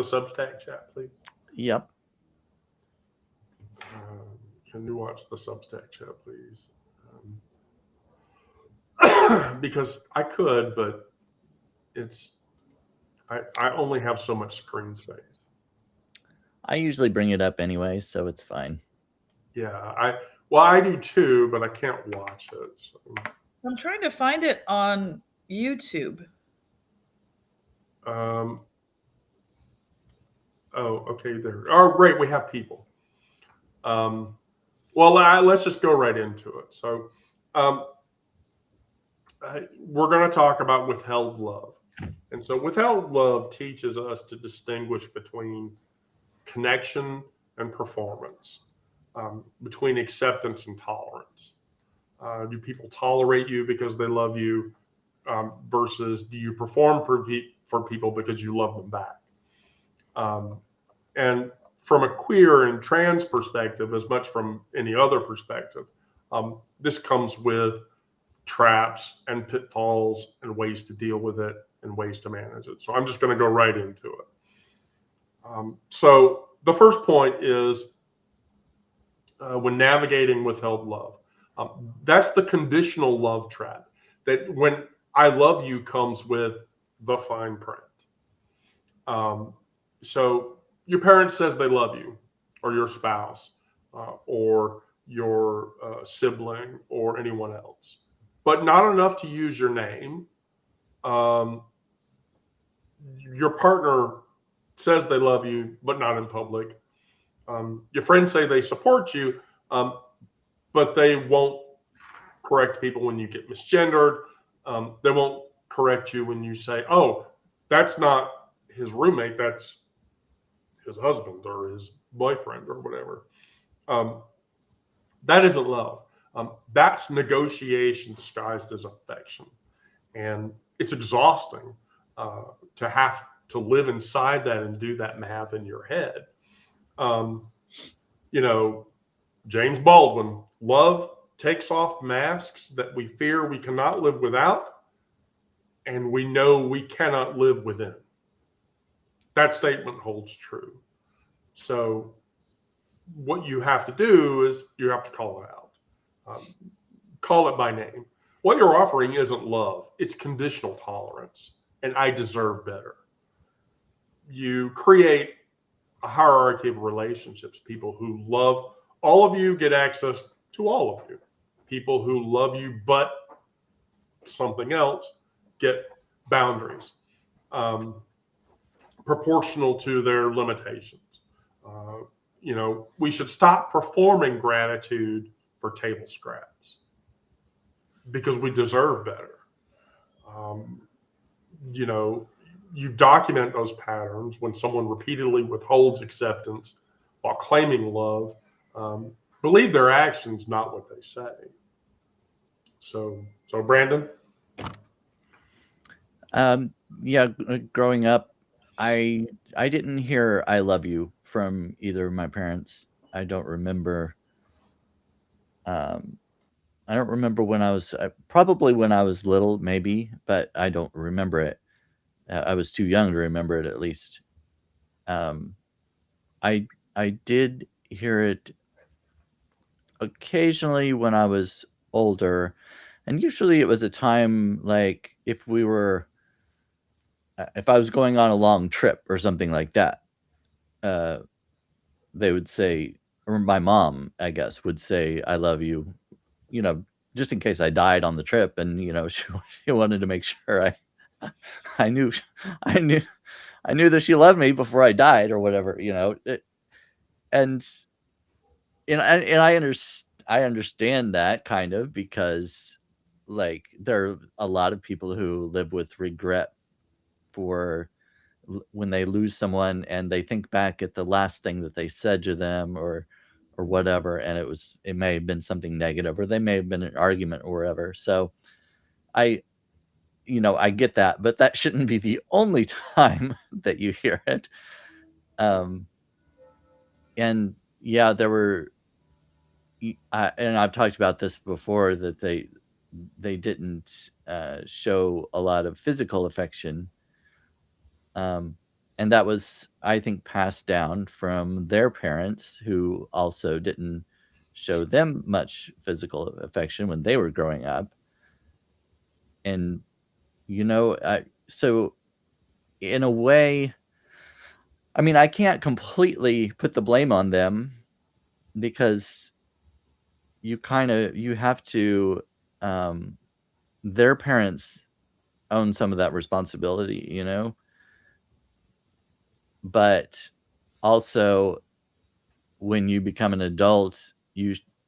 the Substack chat, please? Yep. Can you watch the Substack chat, please? Because I could, but it's I only have so much screen space. I usually bring it up anyway, so it's fine. Yeah, I do too, but I can't watch it. So. I'm trying to find it on YouTube. Oh, okay, there. Oh, great, we have people. Well, let's just go right into it. So, we're going to talk about withheld love. And so, withheld love teaches us to distinguish between connection and performance, between acceptance and tolerance. Do people tolerate you because they love you, versus do you perform for people because you love them back? And from a queer and trans perspective, as much from any other perspective, this comes with traps and pitfalls and ways to deal with it and ways to manage it. So I'm just going to go right into it. So the first point is when navigating withheld love, that's the conditional love trap. That when I love you comes with the fine print. So your parent says they love you, or your spouse, or your sibling, or anyone else, but not enough to use your name. Your partner says they love you, but not in public. Your friends say they support you, but they won't correct people when you get misgendered. They won't correct you when you say, oh, that's not his roommate, that's his husband or his boyfriend or whatever. That isn't love. That's negotiation disguised as affection. And it's exhausting to have to live inside that and do that math in your head. James Baldwin, love takes off masks that we fear we cannot live without, and we know we cannot live within. That statement holds true. So what you have to do is you have to call it out. Call it by name. What you're offering isn't love. It's conditional tolerance, and I deserve better. You create a hierarchy of relationships. People who love all of you get access to all of you. People who love you but something else get boundaries proportional to their limitations. We should stop performing gratitude for table scraps because we deserve better. You document those patterns when someone repeatedly withholds acceptance while claiming love. Believe their actions, not what they say. So Brandon? Yeah, growing up, I didn't hear "I love you" from either of my parents. I don't remember. I don't remember when I was probably when I was little, maybe, but I don't remember it. I was too young to remember it, at least. I did hear it occasionally when I was older, and usually it was a time like if I was going on a long trip or something like that. They would say, or my mom, I guess, would say, "I love you," just in case I died on the trip, and she wanted to make sure I knew I knew I knew that she loved me before I died or whatever, and I understand that kind of because like there are a lot of people who live with regret for when they lose someone and they think back at the last thing that they said to them or whatever, and it may have been something negative, or they may have been an argument or whatever. So I I get that, but that shouldn't be the only time that you hear it. And yeah, there were and I've talked about this before, that they didn't show a lot of physical affection. And and that was, I think, passed down from their parents, who also didn't show them much physical affection when they were growing up. And so in a way, I mean, I can't completely put the blame on them, because you have to, their parents own some of that responsibility, but also, when you become an adult,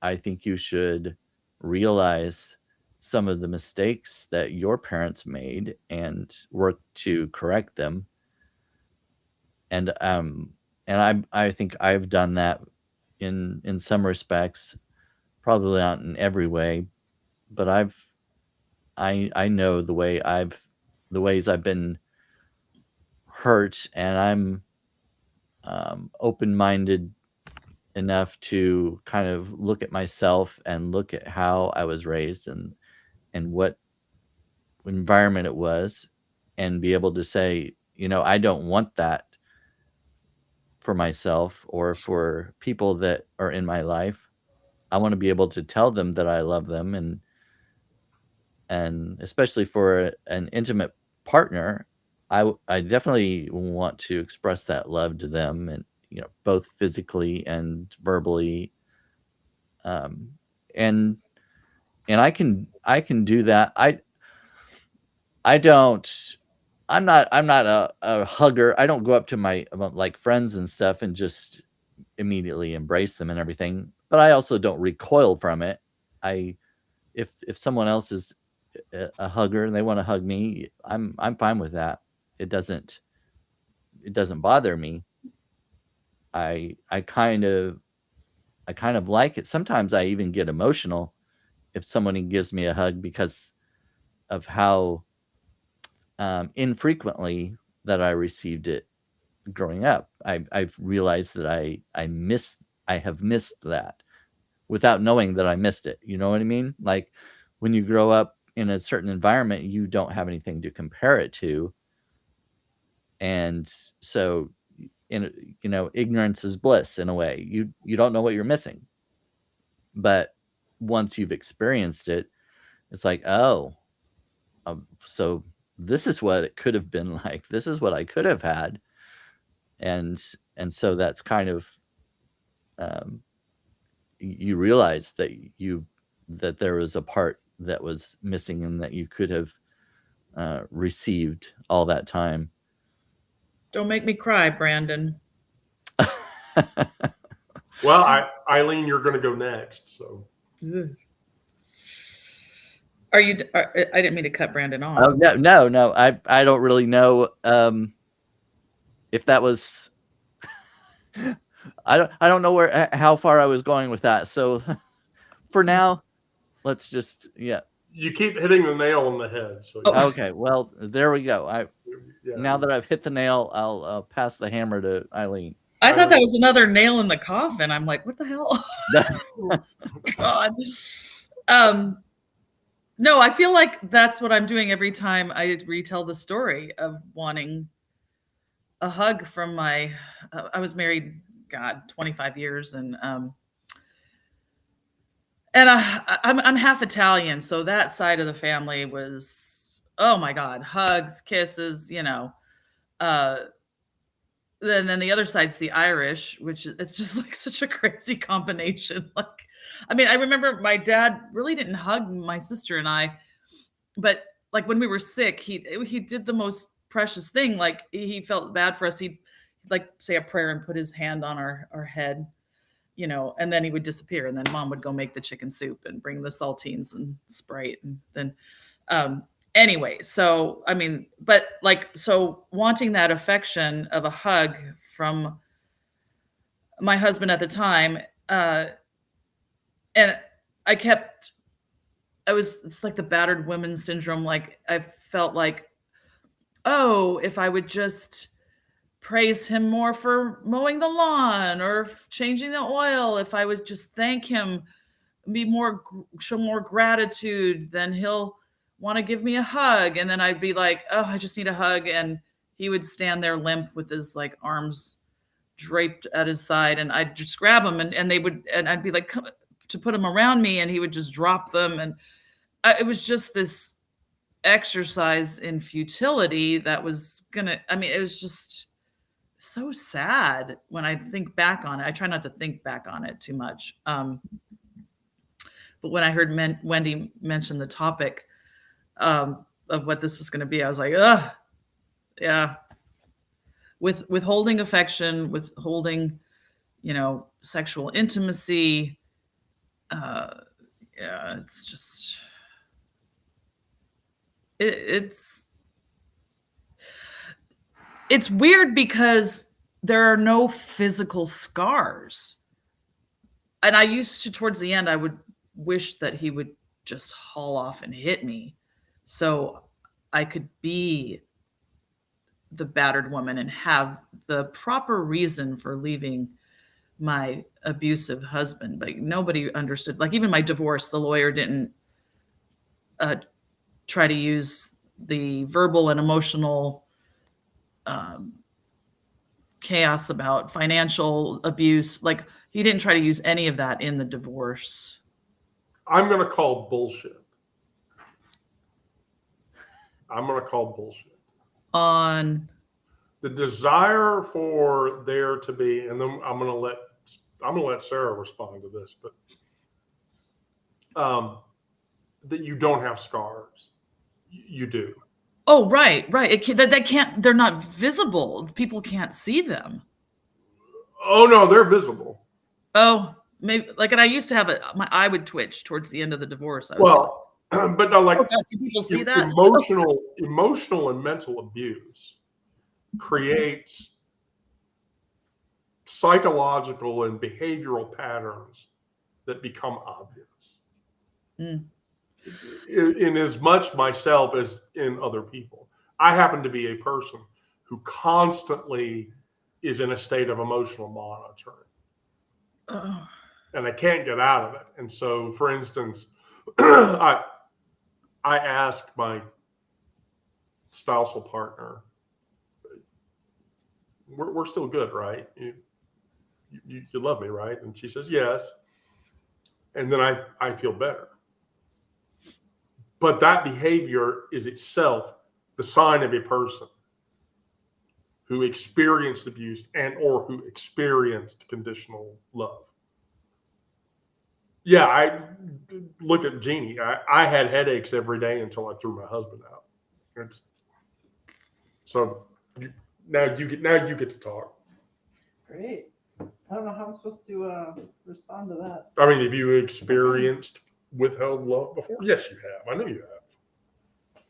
I think you should realize some of the mistakes that your parents made and work to correct them. And I think I've done that in some respects, probably not in every way, but I know the ways I've been hurt, and I'm open-minded enough to kind of look at myself and look at how I was raised and what environment it was, and be able to say, I don't want that for myself or for people that are in my life. I want to be able to tell them that I love them, and especially for an intimate partner, I definitely want to express that love to them, and both physically and verbally, and I can do that. I don't. I'm not a hugger. I don't go up to my like friends and stuff and just immediately embrace them and everything. But I also don't recoil from it. If someone else is a hugger and they want to hug me, I'm fine with that. It doesn't bother me. I kind of like it. Sometimes I even get emotional if someone gives me a hug, because of how infrequently that I received it growing up. I've realized that I have missed that without knowing that I missed it. You know what I mean? Like, when you grow up in a certain environment, you don't have anything to compare it to. And so, ignorance is bliss in a way. You don't know what you're missing. But once you've experienced it, it's like, oh, so this is what it could have been like. This is what I could have had. And so that's kind of, you realize that there was a part that was missing and that you could have received all that time. Don't make me cry, Brandon. Well, Eileen, you're going to go next. So, are you? I didn't mean to cut Brandon off. Oh, no. I don't really know if that was. I don't know how far I was going with that. So, for now, let's just you keep hitting the nail on the head. So okay, well, there we go. Now that I've hit the nail, I'll pass the hammer to Eileen. I thought that was another nail in the coffin. I'm like, what the hell? God. No, I feel like that's what I'm doing every time I retell the story of wanting a hug from I was married, 25 years, and I'm half Italian, so that side of the family was, oh my God, hugs, kisses, then the other side's the Irish, which it's just like such a crazy combination. Like, I mean, I remember my dad really didn't hug my sister and I, but like when we were sick, he did the most precious thing. Like, he felt bad for us. He'd like say a prayer and put his hand on our head, and then he would disappear. And then Mom would go make the chicken soup and bring the saltines and Sprite. And then, anyway, so, I mean, but like, so wanting that affection of a hug from my husband at the time, and it's like the battered women syndrome. Like, I felt like, oh, if I would just praise him more for mowing the lawn or changing the oil, if I would just thank him, show more gratitude, then he'll want to give me a hug. And then I'd be like, oh, I just need a hug. And he would stand there limp with his like arms draped at his side, and I'd just grab him, and I'd be like, come, to put him around me, and he would just drop them. And it was just this exercise in futility that was it was just so sad when I think back on it. I try not to think back on it too much. But when I heard Wendy mention the topic of what this is going to be, I was like, ugh, yeah. Withholding affection, withholding, sexual intimacy. Yeah, it's just, it's weird because there are no physical scars. And I used to, towards the end, I would wish that he would just haul off and hit me so I could be the battered woman and have the proper reason for leaving my abusive husband. Like, nobody understood. Like, even my divorce, the lawyer didn't try to use the verbal and emotional chaos about financial abuse. Like, he didn't try to use any of that in the divorce. I'm going to call bullshit. On the desire for there to be, and then I'm gonna let Sarah respond to this, but that you don't have scars. You do. Oh, right. They're not visible. People can't see them. Oh no, they're visible. Oh, maybe, like, and I used to have my eye would twitch towards the end of the divorce. But no, like, oh God, do people see that? Emotional and mental abuse creates psychological and behavioral patterns that become obvious. In as much myself as in other people. I happen to be a person who constantly is in a state of emotional monitoring. And I can't get out of it. And so, for instance, I asked my spousal partner, we're still good, right? You love me, right? And she says, yes. And then I feel better. But that behavior is itself the sign of a person who experienced abuse and or who experienced conditional love. Yeah, I look at Jeannie. I had headaches every day until I threw my husband out. So now you get to talk. Great. I don't know how I'm supposed to respond to that. I mean, have you experienced withheld love before? Yes, you have. I know you have.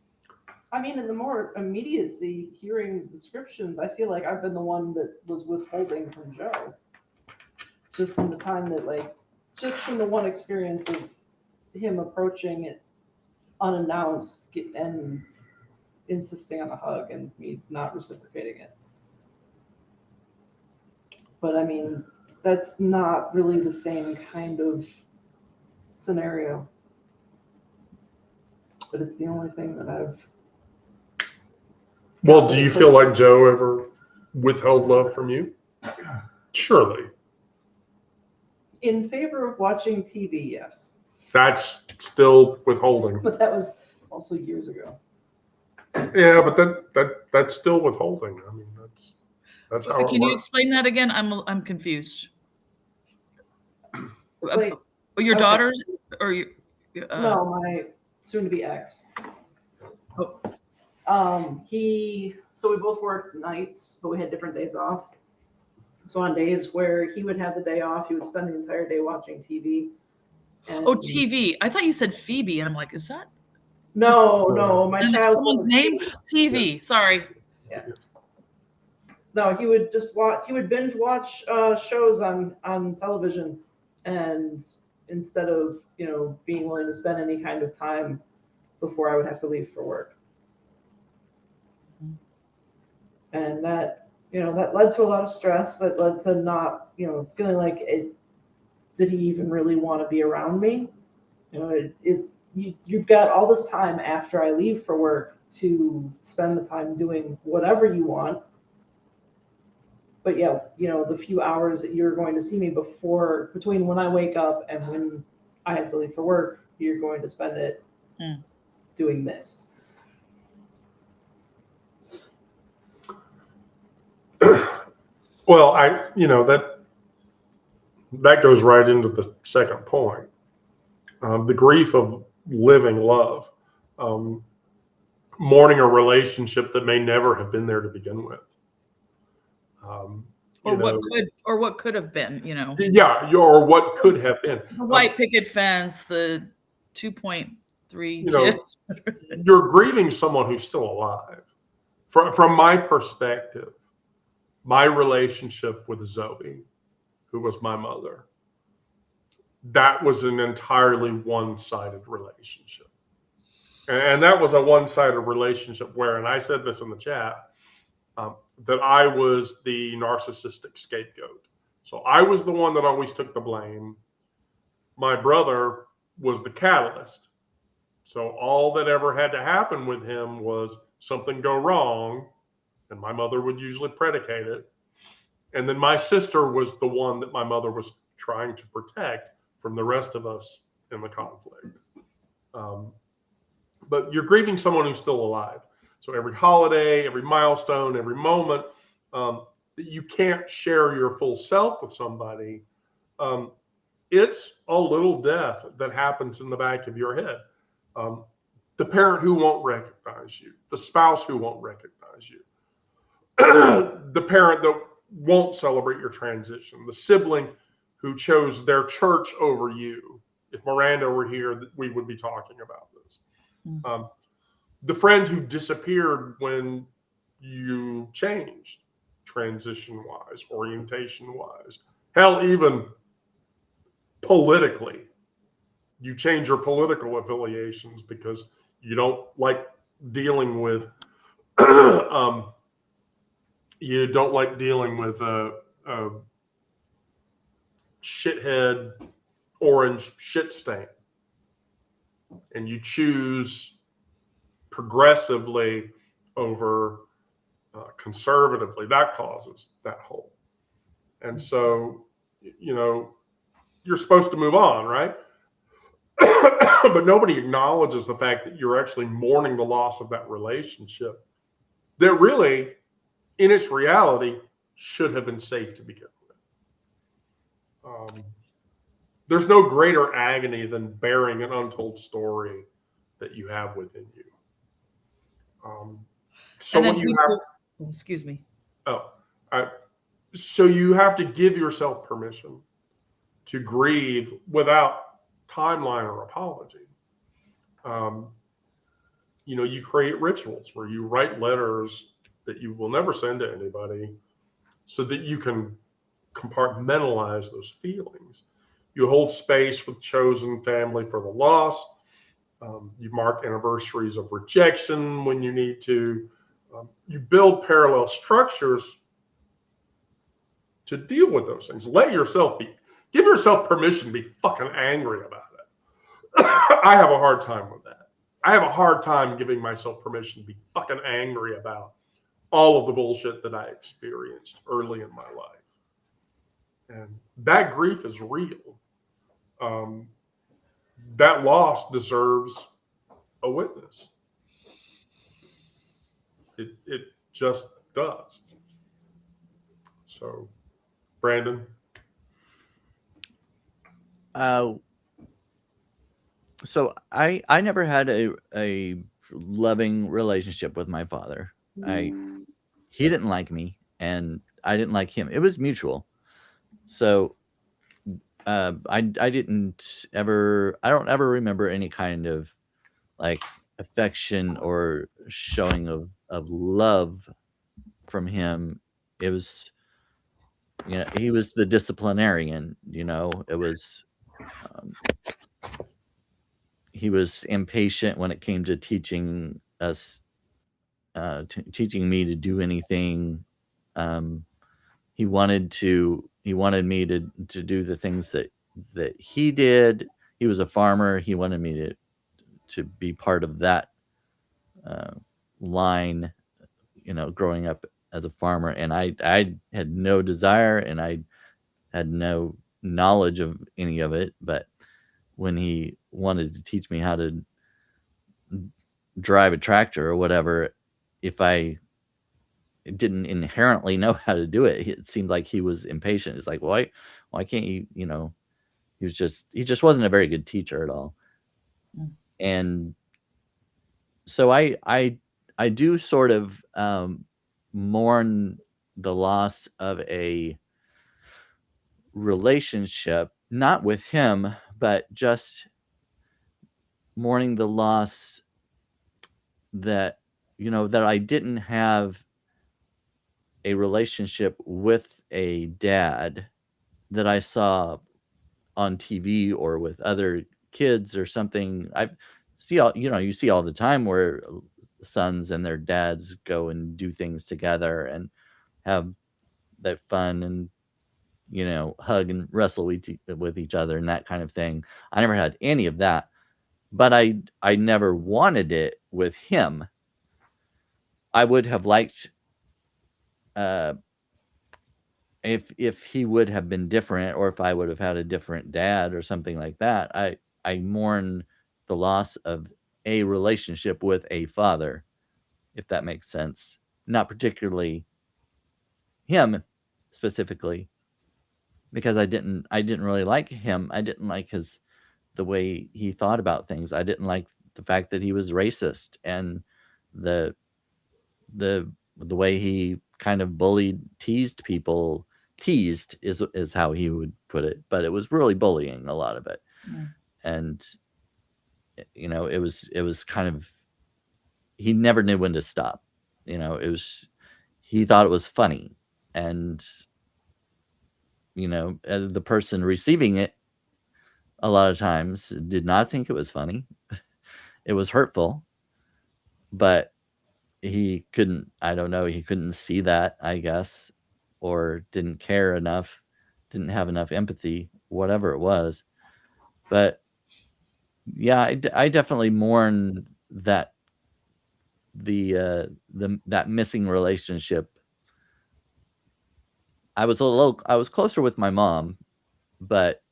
I mean, in the more immediacy, hearing descriptions, I feel like I've been the one that was withholding from Joe. Just in the time that, like, just from the one experience of him approaching it unannounced and insisting on a hug and me not reciprocating it. But I mean, that's not really the same kind of scenario. But it's the only thing that I've... Well, do you feel like Joe ever withheld love from you? Surely. In favor of watching TV, yes. That's still withholding. But that was also years ago. Yeah, but that's still withholding. I mean, that's how. Can you explain that again? I'm confused. Wait, your daughters or your? No, my soon-to-be ex. Oh. So we both worked nights, but we had different days off. So on days where he would have the day off, he would spend the entire day watching TV. And TV. I thought you said Phoebe, and I'm like, is that? No, my child. Someone's name? TV. Sorry. Yeah. No, he would just watch. He would binge watch shows on television, and instead of being willing to spend any kind of time before I would have to leave for work, and that that led to a lot of stress. That led to not feeling like did he even really want to be around me? You've got all this time after I leave for work to spend the time doing whatever you want. But yeah, the few hours that you're going to see me between when I wake up and when I have to leave for work, you're going to spend it doing this. Well, that goes right into the second point. The grief of living love, mourning a relationship that may never have been there to begin with. Or what could have been, Yeah, or what could have been. The white picket fence, the 2.3 kids. You're grieving someone who's still alive. From my perspective, my relationship with Zoe, who was my mother, that was an entirely one-sided relationship. And that was a one-sided relationship where, and I said this in the chat, that I was the narcissistic scapegoat. So I was the one that always took the blame. My brother was the catalyst. So all that ever had to happen with him was something go wrong, and my mother would usually predicate it. And then my sister was the one that my mother was trying to protect from the rest of us in the conflict. But you're grieving someone who's still alive. So every holiday, every milestone, every moment that you can't share your full self with somebody, it's a little death that happens in the back of your head. The parent who won't recognize you, the spouse who won't recognize you, the parent that won't celebrate your transition, the sibling who chose their church over you. If Miranda were here, we would be talking about this. The friend who disappeared when you changed, transition-wise, orientation-wise. Hell, even politically. You change your political affiliations because you don't like dealing with a shithead orange shit stain, and you choose progressively over conservatively. That causes that hole. And so, you're supposed to move on, right? But nobody acknowledges the fact that you're actually mourning the loss of that relationship that really, in its reality, should have been safe to begin with. There's no greater agony than bearing an untold story that you have within you. Excuse me. So you have to give yourself permission to grieve without timeline or apology. You create rituals where you write letters that you will never send to anybody so that you can compartmentalize those feelings. You hold space with chosen family for the loss. You mark anniversaries of rejection when you need to. You build parallel structures to deal with those things. Give yourself permission to be fucking angry about it. I have a hard time with that. I have a hard time giving myself permission to be fucking angry about all of the bullshit that I experienced early in my life. And that grief is real. That loss deserves a witness. It just does. So, Brandon? So I never had a loving relationship with my father. He didn't like me and I didn't like him. It was mutual. So I don't ever remember any kind of like affection or showing of love from him. It was, he was the disciplinarian, it was, he was impatient when it came to teaching us, teaching me to do anything. He wanted me to do the things that he did. He was a farmer. He wanted me to be part of that line, growing up as a farmer, and I had no desire and I had no knowledge of any of it. But when he wanted to teach me how to drive a tractor or whatever, if I didn't inherently know how to do it, it seemed like he was impatient. It's like, why can't you, he just wasn't a very good teacher at all. Mm. And so I do sort of mourn the loss of a relationship, not with him, but just mourning the loss that that I didn't have a relationship with a dad that I saw on TV or with other kids or something. I see you see all the time where sons and their dads go and do things together and have that fun and hug and wrestle with each other and that kind of thing. I never had any of that, but I never wanted it with him. I would have liked if he would have been different, or if I would have had a different dad or something like that. I mourn the loss of a relationship with a father, if that makes sense. Not particularly him specifically, because I didn't really like him. I didn't like the way he thought about things. I didn't like the fact that he was racist, and the way he kind of teased people. Teased is how he would put it, but it was really bullying, a lot of it. Yeah. And it was kind of, he never knew when to stop. He thought it was funny, and the person receiving it a lot of times did not think it was funny. It was hurtful, but he couldn't, I don't know, he couldn't see that, I guess, or didn't care enough, didn't have enough empathy, whatever it was. But yeah, I definitely mourn that that missing relationship. I was closer with my mom, but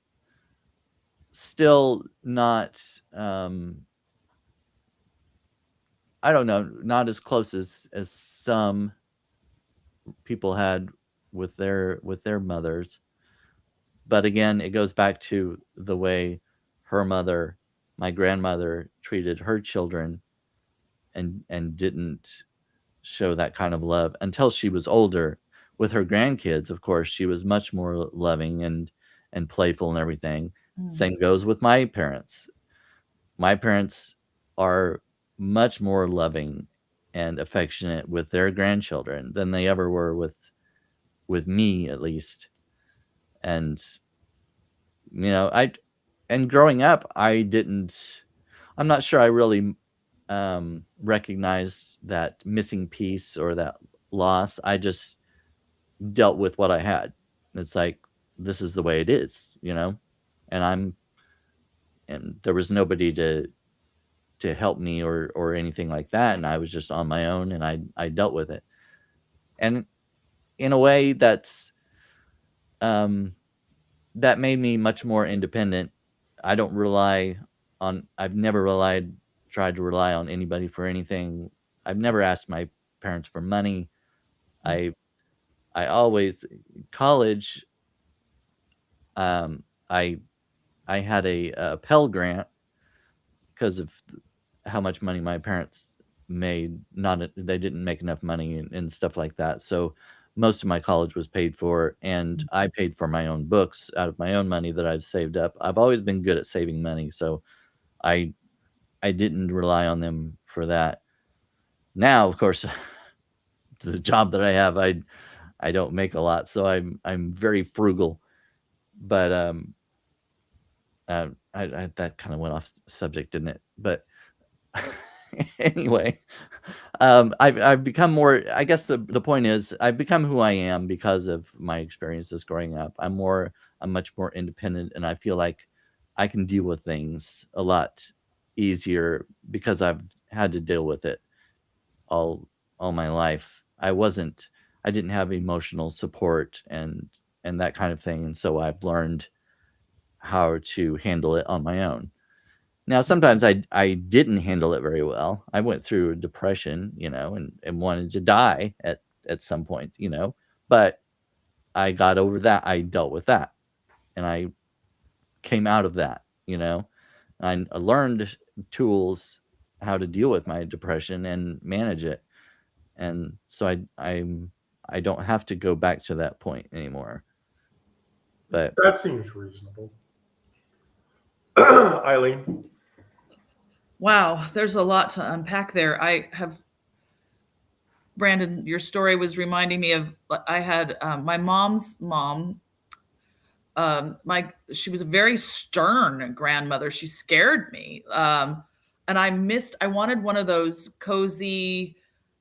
still not I don't know, not as close as some people had with their mothers. But again, it goes back to the way her mother, my grandmother, treated her children, and didn't show that kind of love until she was older. With her grandkids, of course, she was much more loving and playful and everything. Mm. Same goes with my parents. My parents are much more loving and affectionate with their grandchildren than they ever were with me, at least. And growing up, I'm not sure I really recognized that missing piece or that loss. I just dealt with what I had. It's like, this is the way it is, and there was nobody to help me or anything like that, and I was just on my own, and I dealt with it. And in a way, that made me much more independent. I've never tried to rely on anybody for anything. I've never asked my parents for money. I always, college, I had a Pell Grant because of how much money my parents made. They didn't make enough money and stuff like that. So most of my college was paid for, and I paid for my own books out of my own money that I've saved up. I've always been good at saving money, so I didn't rely on them for that. Now, of course, the job that I have, I don't make a lot, so I'm very frugal. But that kind of went off subject, didn't it? But anyway, I've become more. I guess the point is, I've become who I am because of my experiences growing up. I'm much more independent, and I feel like I can deal with things a lot easier because I've had to deal with it all my life. I didn't have emotional support and that kind of thing. And so I've learned how to handle it on my own. Now, sometimes I didn't handle it very well. I went through depression, and wanted to die at some point, but I got over that. I dealt with that, and I came out of that, I learned tools how to deal with my depression and manage it. And so I don't have to go back to that point anymore. But That seems reasonable. Eileen. Wow, there's a lot to unpack there. Brandon, your story was reminding me of, I had my mom's mom. She was a very stern grandmother. She scared me. And I wanted one of those cozy,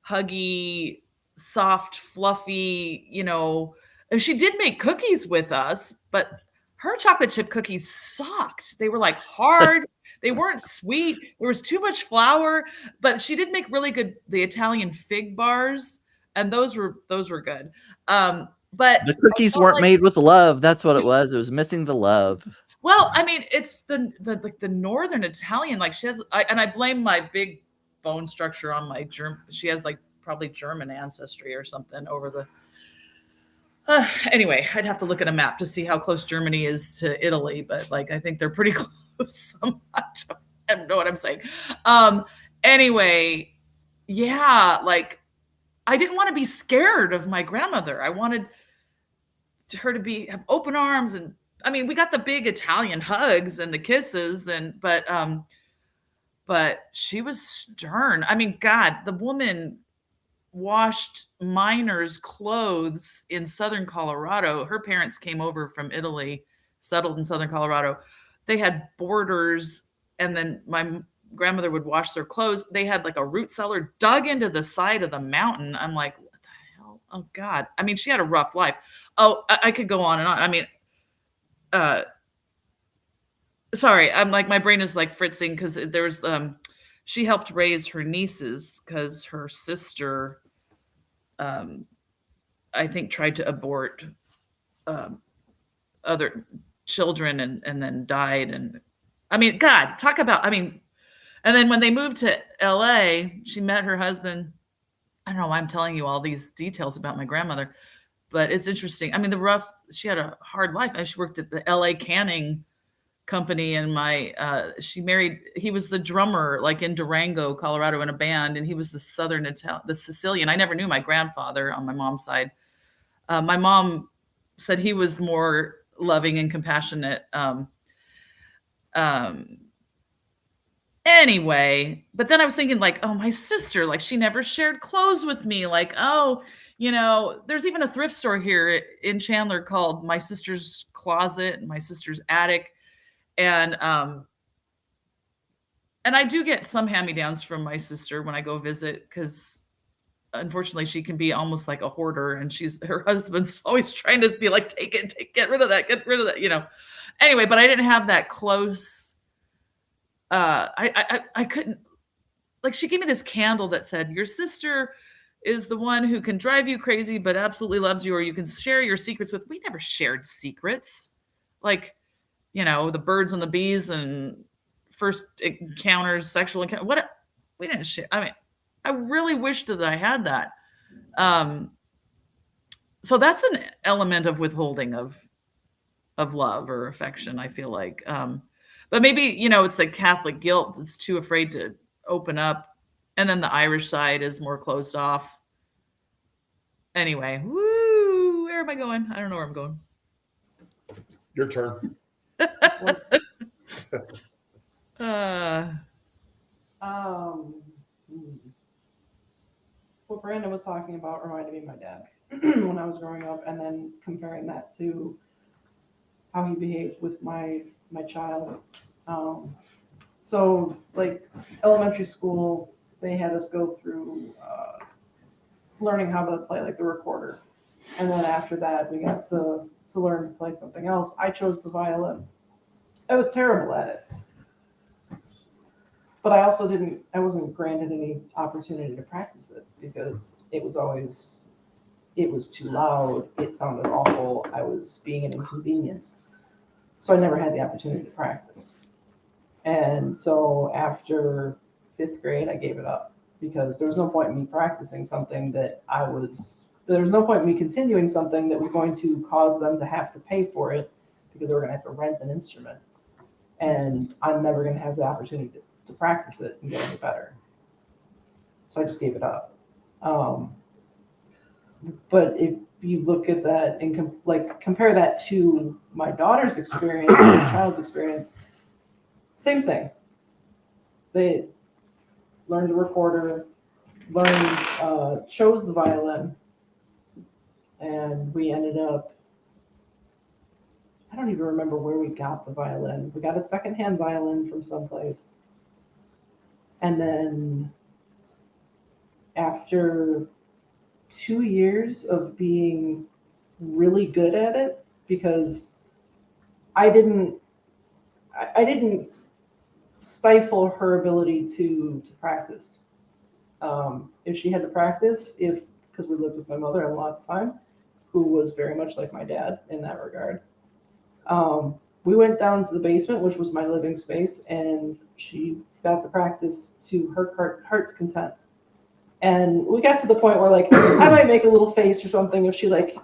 huggy, soft, fluffy, and she did make cookies with us, but her chocolate chip cookies sucked. They were like hard. They weren't sweet. There was too much flour, but she did make really good, the Italian fig bars. And those were good. But the cookies weren't made with love. That's what it was. It was missing the love. Well, I mean, it's the Northern Italian. Like I blame my big bone structure on my she has like probably German ancestry or something over the. Anyway, I'd have to look at a map to see how close Germany is to Italy, but like I think they're pretty close. I don't know what I'm saying. Anyway, yeah, like I didn't want to be scared of my grandmother. I wanted her to have open arms, and I mean, we got the big Italian hugs and the kisses, but she was stern. I mean, God, the woman washed miners' clothes in southern Colorado. Her parents came over from Italy, settled in southern Colorado. They had boarders, and then my grandmother would wash their clothes. They had like a root cellar dug into the side of the mountain. I'm like, what the hell? Oh God. I mean, she had a rough life. Oh, I could go on and on. I mean, sorry, I'm like, my brain is like fritzing because there was she helped raise her nieces because her sister I think tried to abort other children and then died. And I mean, God, talk about, I mean, and then when they moved to LA, she met her husband. I don't know why I'm telling you all these details about my grandmother, but it's interesting. I mean, she had a hard life. She worked at the LA canning company, and he was the drummer like in Durango, Colorado in a band, and he was the Sicilian. I never knew my grandfather on my mom's side. My mom said he was more loving and compassionate. Anyway, but then I was thinking like, oh, my sister, like she never shared clothes with me. Like, oh, there's even a thrift store here in Chandler called My Sister's Closet and My Sister's Attic. And I do get some hand-me-downs from my sister when I go visit, because unfortunately she can be almost like a hoarder, and her husband's always trying to be like, get rid of that, Anyway, but I didn't have that close. I couldn't, like, she gave me this candle that said, your sister is the one who can drive you crazy, but absolutely loves you, or you can share your secrets with. We never shared secrets. Like, the birds and the bees and first encounters, sexual encounters, we didn't share. I mean, I really wished that I had that. So that's an element of withholding of love or affection, I feel like. But maybe, it's the Catholic guilt that's too afraid to open up. And then the Irish side is more closed off. Anyway, woo, where am I going? I don't know where I'm going. Your turn. What Brandon was talking about reminded me of my dad when I was growing up, and then comparing that to how he behaved with my child. So like elementary school, they had us go through learning how to play like the recorder, and then after that we got to learn to play something else. I chose the violin. I was terrible at it. but I also wasn't granted any opportunity to practice it because it was too loud. It sounded awful. I was being an inconvenience. So I never had the opportunity to practice. And so after 5th grade, I gave it up because there was no point in me practicing something there was no point in me continuing something that was going to cause them to have to pay for it because they were going to have to rent an instrument. And I'm never going to have the opportunity to practice it and get any better. So I just gave it up. But if you look at that and compare that to my daughter's experience, my child's experience, same thing. They learned a recorder, chose the violin, and we ended up, I don't even remember where we got the violin. We got a secondhand violin from someplace. And then after 2 years of being really good at it, because I didn't stifle her ability to practice. If she had to practice, because we lived with my mother-in-law at the time, who was very much like my dad in that regard. We went down to the basement, which was my living space, and she got the practice to her heart's content. And we got to the point where, like, I might make a little face or something if she, like,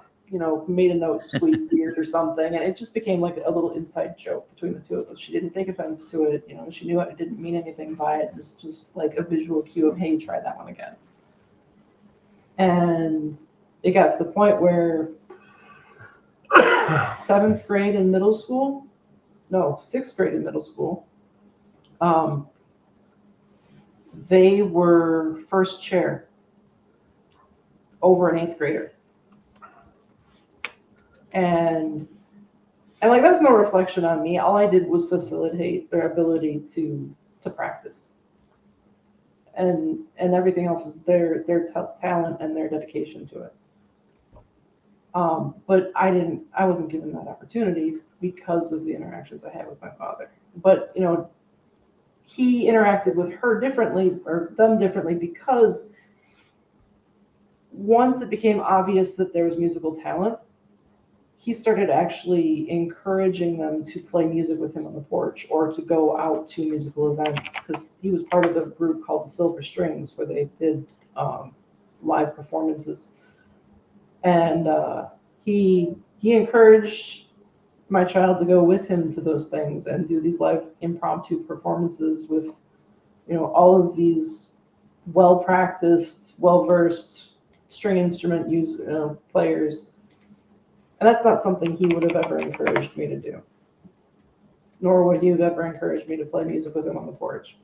made a note squeak weird or something, and it just became like a little inside joke between the two of us. She didn't take offense to it, she knew I didn't mean anything by it, just like a visual cue of, hey, try that one again. And it got to the point where 6th grade in middle school, they were first chair over an 8th grader. And like, that's no reflection on me. All I did was facilitate their ability to practice. And everything else is their talent and their dedication to it. But I wasn't given that opportunity because of the interactions I had with my father. But, he interacted with her differently, or them differently, because once it became obvious that there was musical talent, he started actually encouraging them to play music with him on the porch or to go out to musical events, because he was part of a group called the Silver Strings where they did live performances. And he encouraged my child to go with him to those things and do these live impromptu performances with, all of these well-practiced, well-versed string instrument players. And that's not something he would have ever encouraged me to do. Nor would he have ever encouraged me to play music with him on the porch.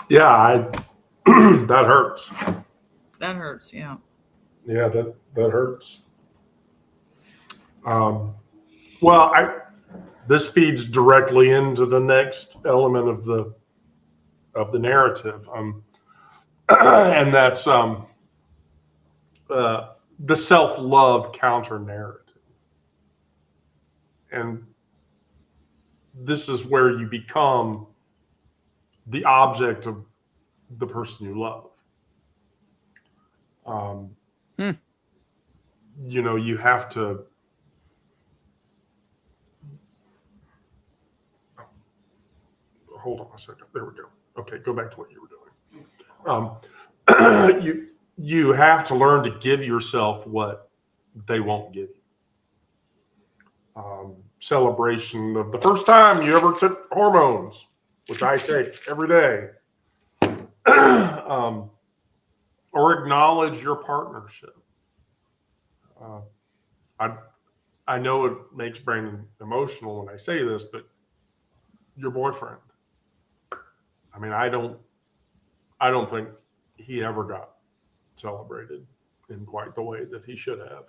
Yeah, that hurts. That hurts, yeah. Yeah, that hurts. This feeds directly into the next element of the narrative, and that's the self-love counter narrative. And this is where you become the object of the person you love. You have to. Hold on a second. There we go. Okay, go back to what you were doing. You have to learn to give yourself what they won't give you. Celebration of the first time you ever took hormones, which I take every day. Or acknowledge your partnership. I know it makes Brandon emotional when I say this, but your boyfriend. I mean, I don't think he ever got celebrated in quite the way that he should have.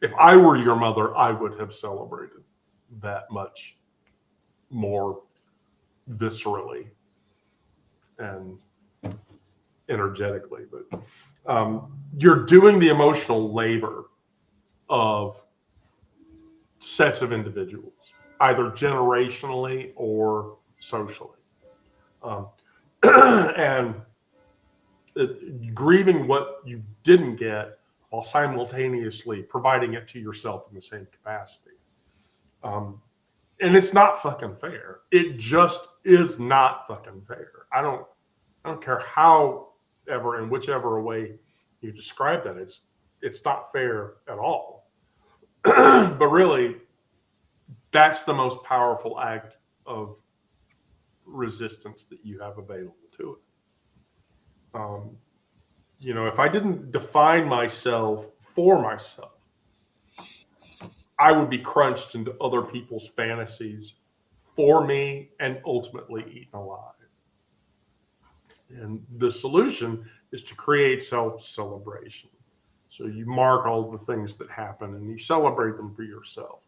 If I were your mother, I would have celebrated that much more viscerally and energetically. But you're doing the emotional labor of sets of individuals. either generationally or socially. And grieving what you didn't get while simultaneously providing it to yourself in the same capacity. And it's not fucking fair. It just is not fucking fair. I don't care how ever in whichever way you describe that. It's not fair at all. But really, that's the most powerful act of resistance that you have available to it. If I didn't define myself for myself, I would be crunched into other people's fantasies for me and ultimately eaten alive. And the solution is to create self-celebration. So you mark all the things that happen and you celebrate them for yourself.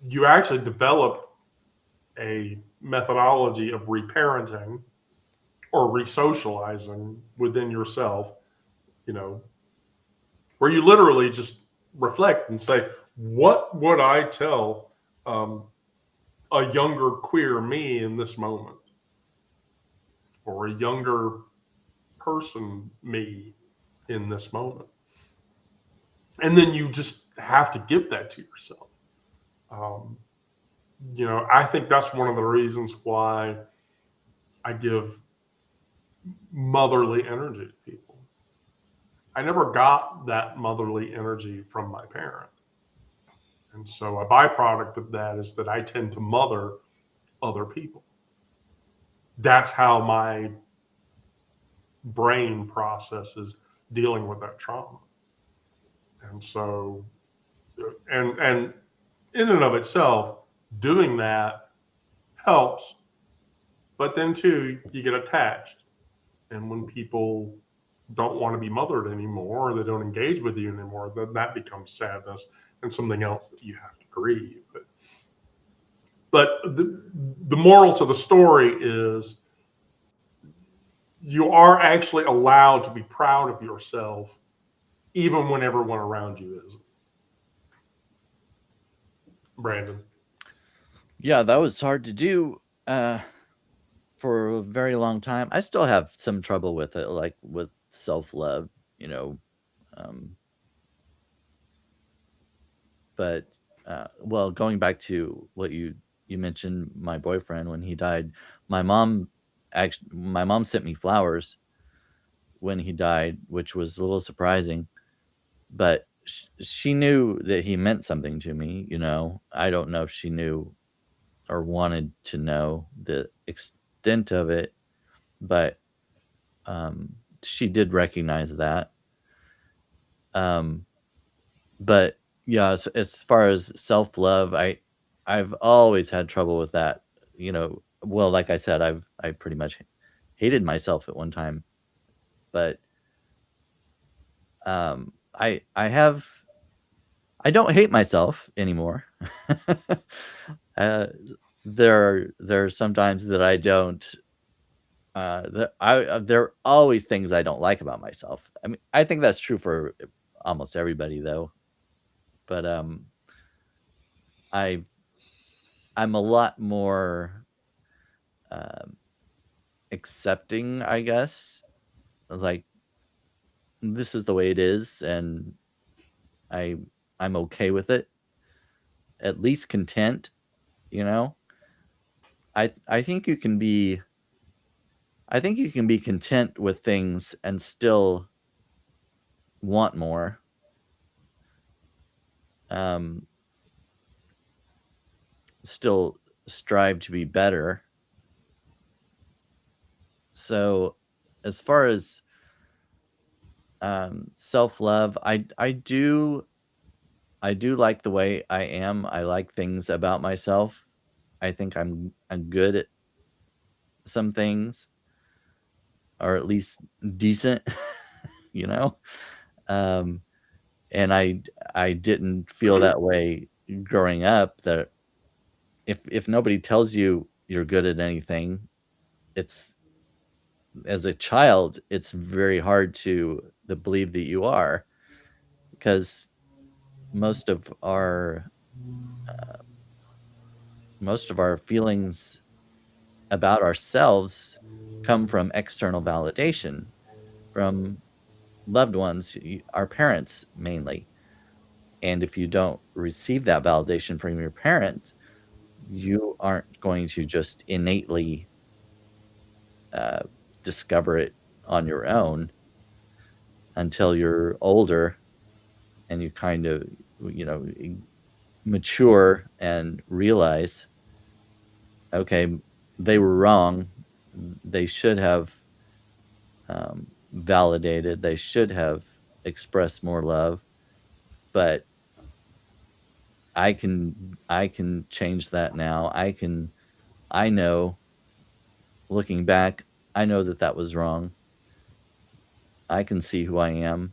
You actually develop a methodology of reparenting or resocializing within yourself, where you literally just reflect and say, what would I tell a younger queer me in this moment? Or a younger person me in this moment? And then you just have to give that to yourself. I think that's one of the reasons why I give motherly energy to people. I never got that motherly energy from my parent. And so a byproduct of that is that I tend to mother other people. That's how my brain processes dealing with that trauma. And so, and in and of itself, doing that helps. But then too, you get attached. And when people don't want to be mothered anymore, or they don't engage with you anymore, then that becomes sadness and something else that you have to grieve. But the moral to the story is you are actually allowed to be proud of yourself, even when everyone around you isn't. Brandon. Yeah, that was hard to do for a very long time. I still have some trouble with it, like with self-love, but well, going back to what you mentioned, my boyfriend, when he died, my mom sent me flowers when he died, which was a little surprising, but she knew that he meant something to me. I don't know if she knew or wanted to know the extent of it, but she did recognize that. But yeah, as far as self-love, I've always had trouble with that. Well, like I said, I pretty much hated myself at one time, but I don't hate myself anymore. There are some times that I don't. There are always things I don't like about myself. I mean, I think that's true for almost everybody, though. But I'm a lot more accepting, I guess. Like, this is the way it is, and I'm okay with it. At least content, I think you can be content with things and still want more. Still strive to be better. So as far as self-love, I do like the way I am. I like things about myself. I think I'm good at some things, or at least decent, and I didn't feel that way growing up. That if nobody tells you you're good at anything, as a child, it's very hard to believe that you are, because most of our most of our feelings about ourselves come from external validation, from loved ones, our parents mainly. And if you don't receive that validation from your parents, you aren't going to just innately discover it on your own until you're older and you kind of, mature and realize, okay, they were wrong. They should have validated. They should have expressed more love, but I can change that now. I know, looking back, I know that was wrong. I can see who I am,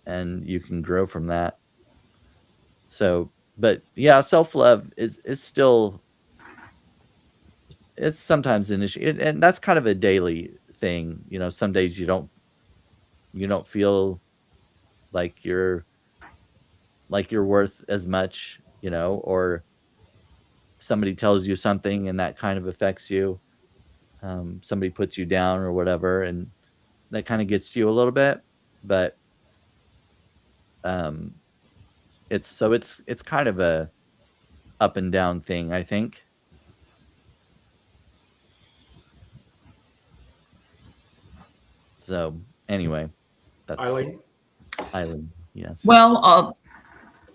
and you can grow from that. So, but yeah, self-love is still, it's sometimes an issue, and that's kind of a daily thing. Some days you don't feel like you're worth as much, or somebody tells you something and that kind of affects you. Somebody puts you down or whatever, and that kind of gets to you a little bit. But it's kind of a up and down thing, I think. So anyway, that's Eileen? Eileen, yes. Well,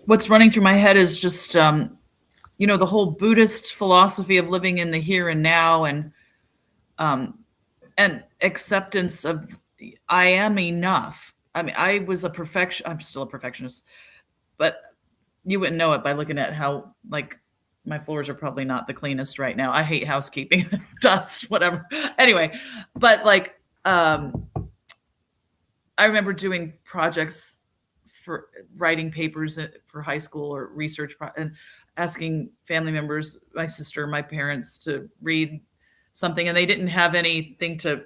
what's running through my head is just, the whole Buddhist philosophy of living in the here and now, and acceptance of I am enough. I mean, I'm still a perfectionist, but you wouldn't know it by looking at how, like, my floors are probably not the cleanest right now. I hate housekeeping, dust, whatever. Anyway, but like, I remember doing projects for writing papers for high school or research and asking family members, my sister, my parents, to read something, and they didn't have anything to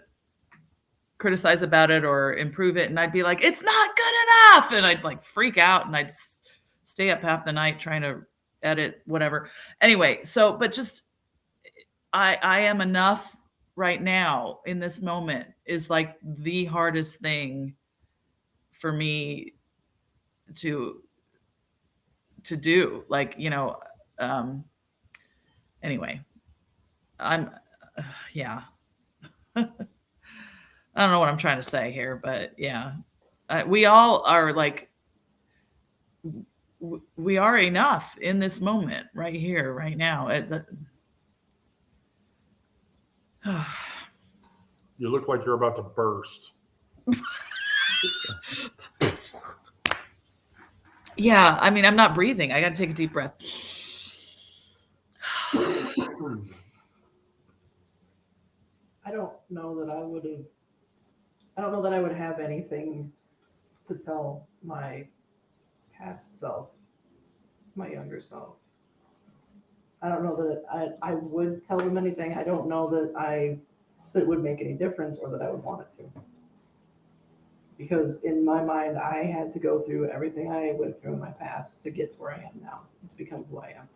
criticize about it or improve it. And I'd be like, it's not good enough. And I'd like freak out, and I'd stay up half the night trying to edit whatever. Anyway, so, but just, I am enough right now in this moment is like the hardest thing for me to do. Like, anyway, yeah. I don't know what I'm trying to say here, but yeah, we all are like, we are enough in this moment right here, right now. You look like you're about to burst. Yeah, I mean, I'm not breathing. I got to take a deep breath. I don't know that I would have anything to tell my past self, my younger self. I don't know that I would tell them anything. I don't know that it would make any difference, or that I would want it to. Because in my mind, I had to go through everything I went through in my past to get to where I am now, to become who I am.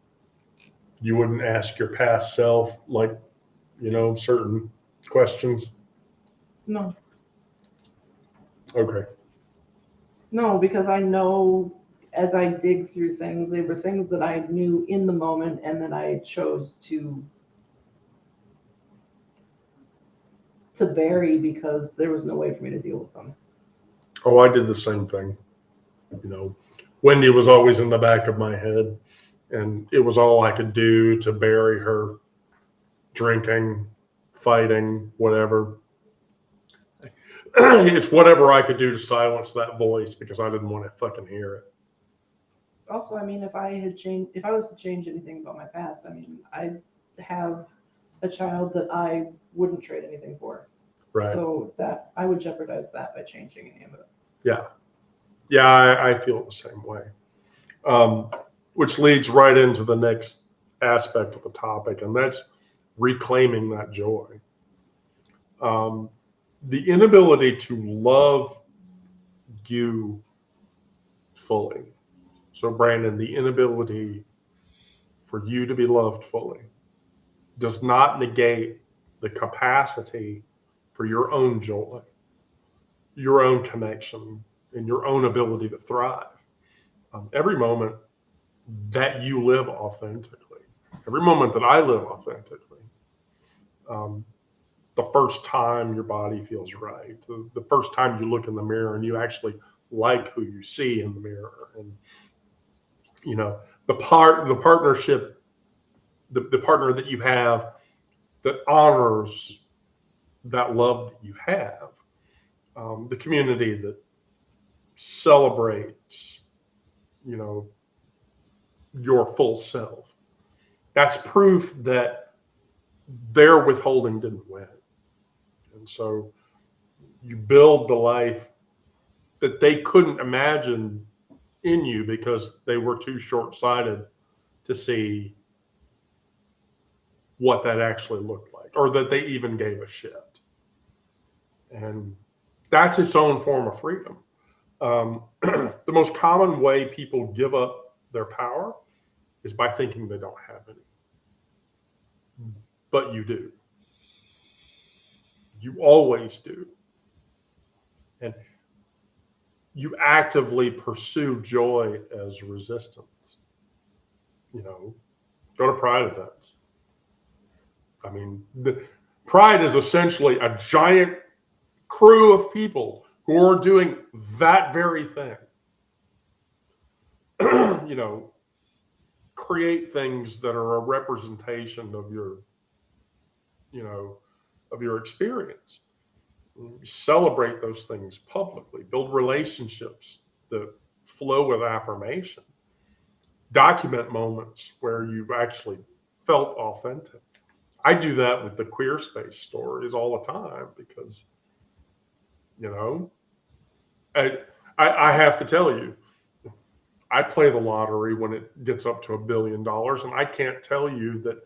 You wouldn't ask your past self, like, certain questions? No. Okay. No, because I know as I dig through things, they were things that I knew in the moment, and then I chose to bury because there was no way for me to deal with them. Oh, I did the same thing. Wendy was always in the back of my head, and it was all I could do to bury her. Drinking, fighting, whatever. It's whatever I could do to silence that voice, because I didn't want to fucking hear it. Also, I mean, if I was to change anything about my past, I mean, I have a child that I wouldn't trade anything for. Right. So that I would jeopardize that by changing any of it. Yeah. Yeah, I feel the same way. Which leads right into the next aspect of the topic, and that's reclaiming that joy. The inability to love you fully. So, Brandon, the inability for you to be loved fully does not negate the capacity for your own joy, your own connection, and your own ability to thrive. Every moment that you live authentically, every moment that I live authentically, the first time your body feels right, the first time you look in the mirror and you actually like who you see in the mirror, and the partnership, the partner that you have that honors that love that you have, the community that celebrates, your full self. That's proof that their withholding didn't win. And so you build the life that they couldn't imagine in you because they were too short-sighted to see what that actually looked like, or that they even gave a shit. And that's its own form of freedom. The most common way people give up their power is by thinking they don't have any. But you do. You always do. And you actively pursue joy as resistance. Go to pride events. I mean, pride is essentially a giant crew of people who are doing that very thing. Create things that are a representation of your, of your experience. Celebrate those things publicly. Build relationships that flow with affirmation. Document moments where you've actually felt authentic. I do that with the queer space stories all the time because, I have to tell you, I play the lottery when it gets up to $1 billion, and I can't tell you that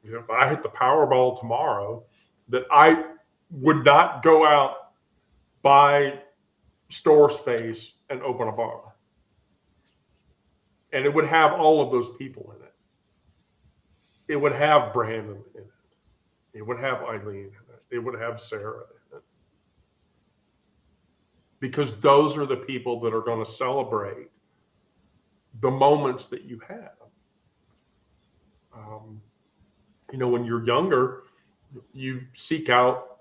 if I hit the Powerball tomorrow, that I would not go out, buy store space, and open a bar. And it would have all of those people in it. It would have Brandon in it. It would have Eileen in it. It would have Sarah in it. Because those are the people that are going to celebrate the moments that you have. When you're younger, you seek out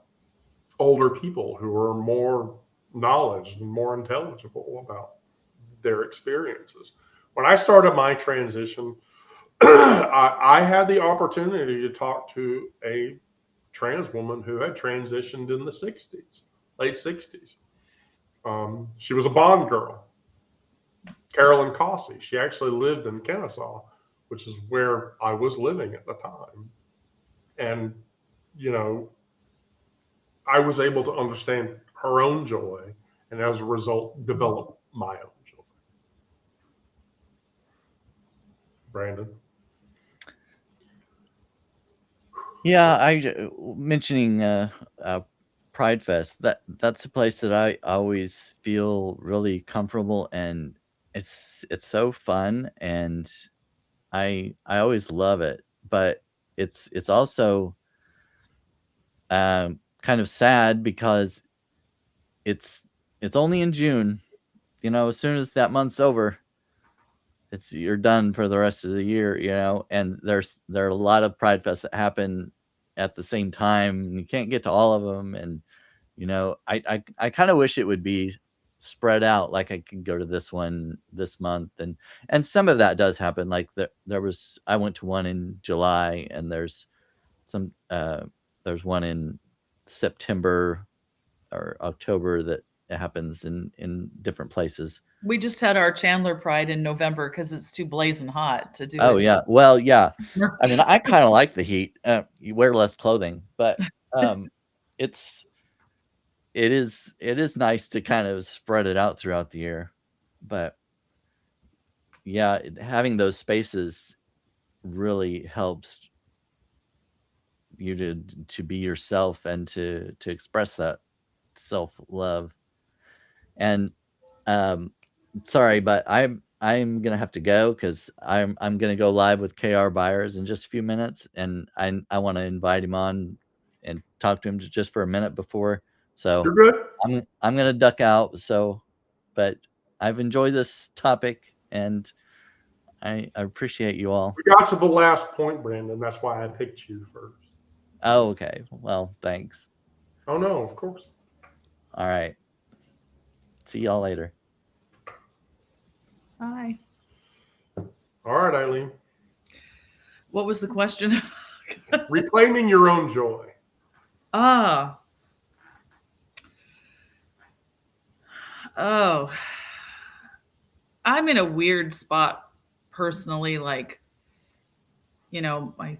older people who are more knowledge and more intelligible about their experiences. When I started my transition, I had the opportunity to talk to a trans woman who had transitioned in the 60s, late 60s. She was a Bond girl, Carolyn Cossey. She actually lived in Kennesaw, which is where I was living at the time. And, I was able to understand her own joy, and as a result, develop my own joy. Brandon? Yeah, mentioning Pride Fest. That's a place that I always feel really comfortable, and it's so fun, and I always love it. But it's also kind of sad because it's only in June. As soon as that month's over, you're done for the rest of the year. And there are a lot of Pride Fests that happen at the same time, and you can't get to all of them. And I kind of wish it would be spread out, like I could go to this one this month, and some of that does happen. Like I went to one in July, and there's one in September or October that happens in different places. We just had our Chandler Pride in November because it's too blazing hot to do. Oh it. yeah, well yeah. I mean, I kind of like the heat. You wear less clothing, but it is nice to kind of spread it out throughout the year. But yeah, having those spaces really helps you to be yourself and to express that self-love. And sorry, but I'm gonna have to go because I'm gonna go live with KR Byers in just a few minutes, and I want to invite him on and talk to him just for a minute before. So You're good. I'm gonna duck out. So, but I've enjoyed this topic, and I appreciate you all. We got to the last point, Brandon. That's why I picked you first. Oh, okay. Well, thanks. Oh no, of course. All right. See y'all later. Bye. All right, Eileen. What was the question? Reclaiming your own joy. Oh, I'm in a weird spot personally. Like, my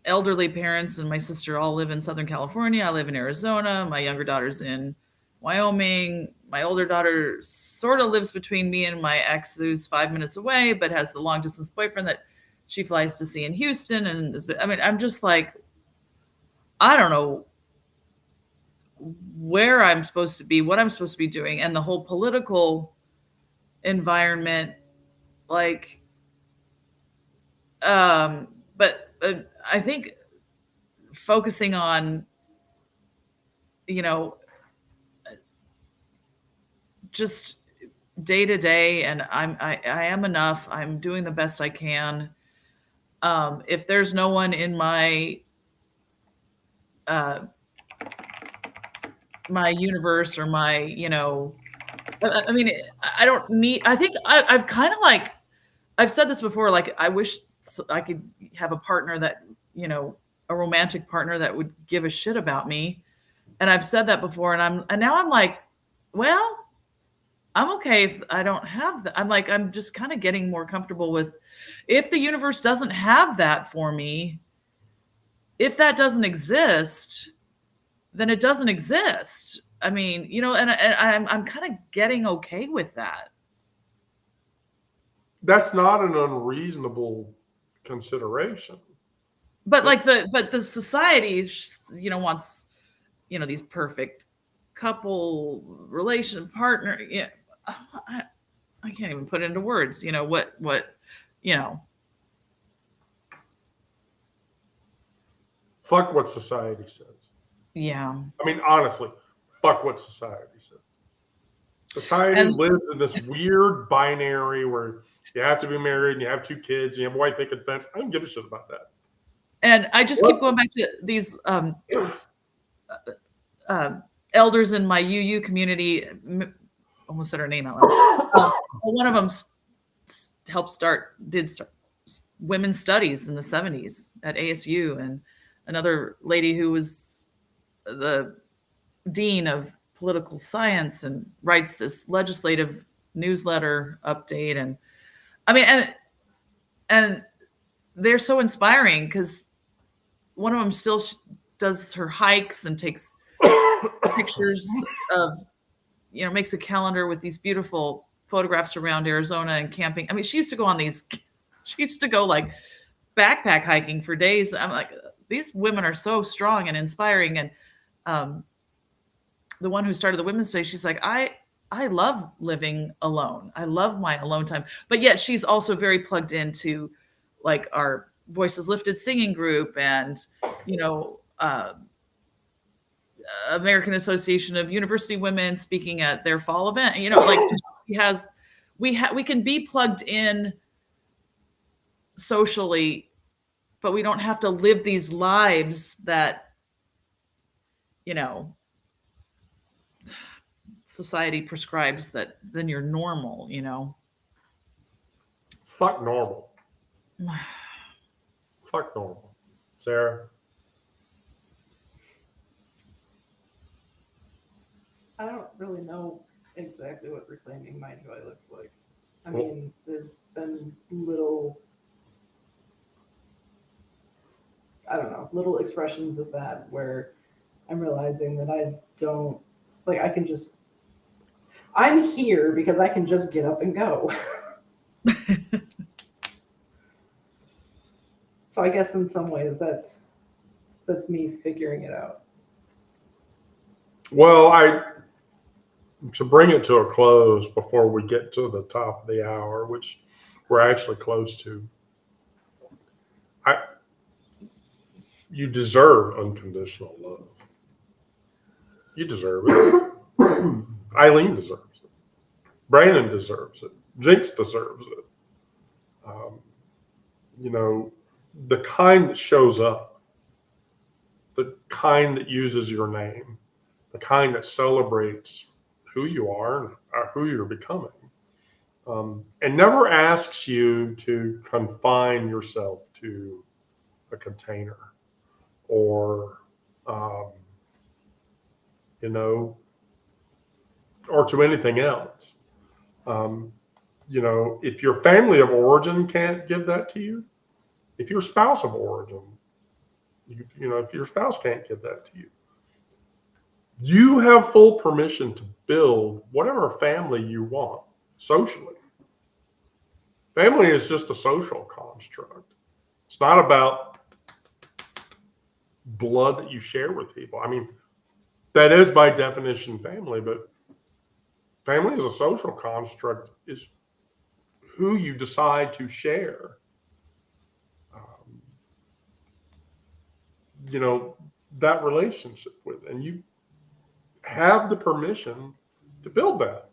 elderly parents and my sister all live in Southern California. I live in Arizona. My younger daughter's in Wyoming. My older daughter sort of lives between me and my ex, who's 5 minutes away, but has the long distance boyfriend that she flies to see in Houston. And I'm just like, I don't know where I'm supposed to be, what I'm supposed to be doing, and the whole political environment. Like, but I think focusing on, just day to day, and I am enough. I'm doing the best I can. If there's no one in my my universe or my, I mean, I don't need. I think I've kind of like, I've said this before. Like, I wish I could have a partner that, a romantic partner that would give a shit about me. And I've said that before, and now I'm like, well, I'm okay if I don't have that. I'm just kind of getting more comfortable with, if the universe doesn't have that for me, if that doesn't exist, then it doesn't exist. I mean, and I'm kind of getting okay with that. That's not an unreasonable consideration. But the society, wants, these perfect couple relation partner. Yeah, I can't even put it into words. Fuck what society says. Yeah. I mean, honestly, fuck what society says. Society lives in this weird binary where you have to be married and you have 2 kids and you have a white picket fence. I don't give a shit about that. And I just keep going back to these elders in my UU community. Almost said her name out loud. One of them did start women's studies in the 70s at ASU, and another lady who was the dean of political science and writes this legislative newsletter update. And I mean, and they're so inspiring because one of them still does her hikes and takes pictures of, makes a calendar with these beautiful photographs around Arizona and camping. I mean, she used to go like backpack hiking for days. I'm like, these women are so strong and inspiring. And the one who started the Women's Day, she's like, I love living alone. I love my alone time. But yet she's also very plugged into like our Voices Lifted singing group and, American Association of University Women speaking at their fall event. Like we can be plugged in socially, but we don't have to live these lives that, society prescribes that then you're normal, Fuck normal. Fuck normal. Sarah? I don't really know exactly what reclaiming my joy looks like. I mean, there's been little expressions of that where I'm realizing that I don't, like, I'm here because I can just get up and go. So I guess in some ways that's me figuring it out. Well, to bring it to a close before we get to the top of the hour, which we're actually close to. You deserve unconditional love. You deserve it. Eileen deserves it. Brandon deserves it. Jinx deserves it. You know, the kind that shows up, the kind that uses your name, the kind that celebrates who you are and who you're becoming, and never asks you to confine yourself to a container or, you know, or to anything else. You know, if your family of origin can't give that to you, if your spouse of origin, you know, if your spouse can't give that to you, you have full permission to build whatever family you want socially. Family is just a social construct. It's not about blood that you share with people. I mean, that is by definition family, but family as a social construct is who you decide to share, you know, that relationship with, and you have the permission to build that.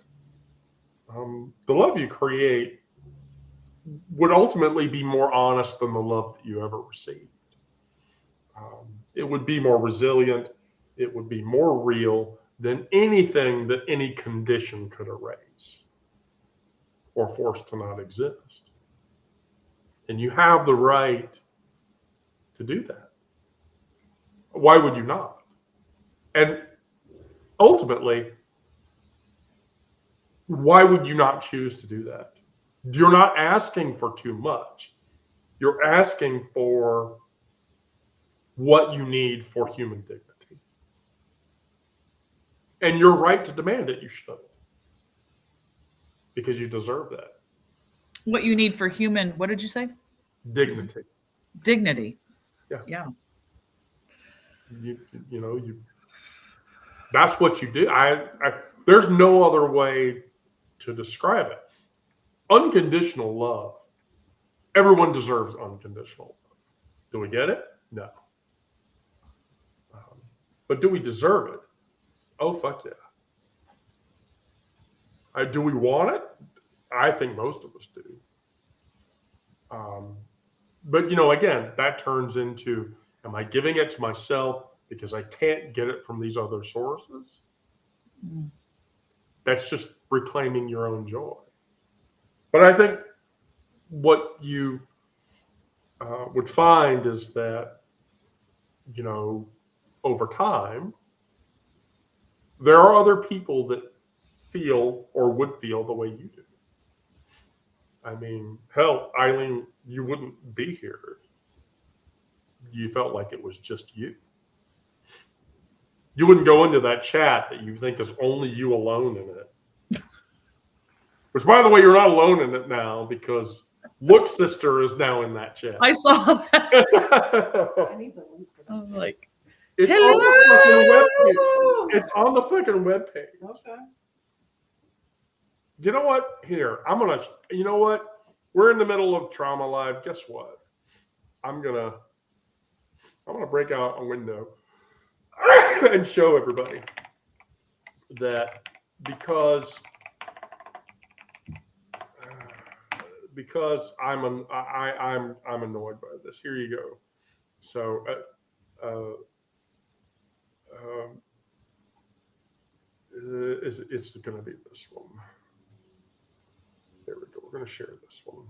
The love you create would ultimately be more honest than the love that you ever received. It would be more resilient. It would be more real than anything that any condition could erase or force to not exist. And you have the right to do that. Why would you not? And ultimately, why would you not choose to do that? You're not asking for too much. You're asking for what you need for human dignity. And you're right to demand it. You should. Because you deserve that. What you need for human, what did you say? Dignity. Dignity. Yeah. You know, that's what you do. There's no other way to describe it. Unconditional love. Everyone deserves unconditional love. Do we get it? No. But do we deserve it? Oh, fuck yeah. Do we want it? I think most of us do. But, you know, again, that turns into, am I giving it to myself because I can't get it from these other sources? That's just reclaiming your own joy. But I think what you would find is that, you know, over time, there are other people that feel or would feel the way you do. I mean, hell, Eileen, you wouldn't be here. You felt like it was just you. You wouldn't go into that chat that you think is only you alone in it. Which, by the way, you're not alone in it now because Look's sister is now in that chat. I saw that. I need the link for that. I'm like, It's hello. on the fucking webpage. It's on the fucking webpage. Okay. You know what? Here, you know what? We're in the middle of Trauma Live. Guess what? I'm gonna break out a window and show everybody that because I'm annoyed by this. Here you go. So it's going to be this one. There we go. We're going to share this one. All